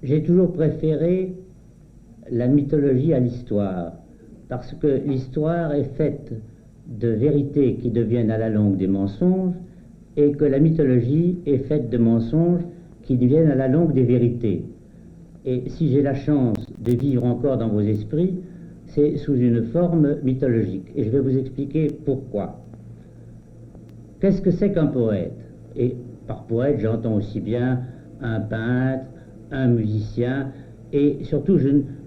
J'ai toujours préféré la mythologie à l'histoire, parce que l'histoire est faite de vérités qui deviennent à la longue des mensonges, et que la mythologie est faite de mensonges qui deviennent à la longue des vérités. Et si j'ai la chance de vivre encore dans vos esprits, c'est sous une forme mythologique. Et je vais vous expliquer pourquoi. Qu'est-ce que c'est qu'un poète? Et par poète, j'entends aussi bien un peintre, un musicien, et surtout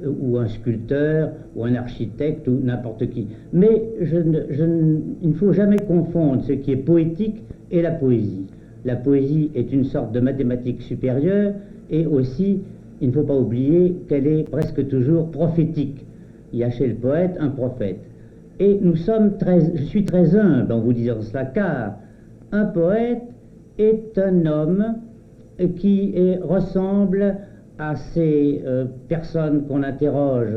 ou un sculpteur, ou un architecte, ou n'importe qui. Mais il ne faut jamais confondre ce qui est poétique et la poésie. La poésie est une sorte de mathématique supérieure, et aussi, il ne faut pas oublier qu'elle est presque toujours prophétique. Il y a chez le poète un prophète. Et je suis très humble en vous disant cela, car un poète est un homme qui ressemble à ces personnes qu'on interroge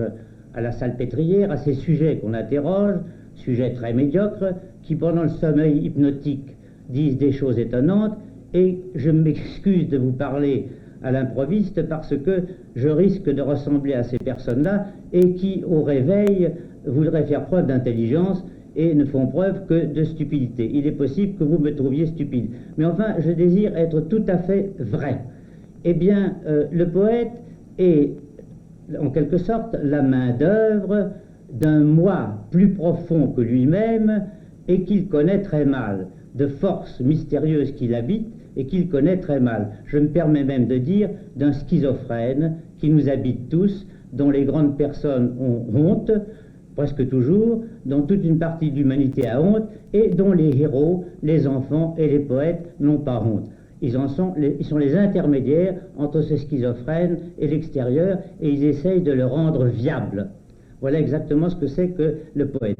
à la salpêtrière, à ces sujets qu'on interroge, sujets très médiocres, qui pendant le sommeil hypnotique disent des choses étonnantes, et je m'excuse de vous parler à l'improviste parce que je risque de ressembler à ces personnes-là et qui, au réveil, voudraient faire preuve d'intelligence et ne font preuve que de stupidité. Il est possible que vous me trouviez stupide. Mais enfin, je désire être tout à fait vrai. Eh bien, le poète est, en quelque sorte, la main-d'œuvre d'un moi plus profond que lui-même et qu'il connaît très mal, de forces mystérieuses qui l'habitent et qu'il connaît très mal. Je me permets même de dire d'un schizophrène qui nous habite tous, dont les grandes personnes ont honte, presque toujours, dont toute une partie de l'humanité a honte, et dont les héros, les enfants et les poètes n'ont pas honte. Ils sont les intermédiaires entre ce schizophrène et l'extérieur, et ils essayent de le rendre viable. Voilà exactement ce que c'est que le poète.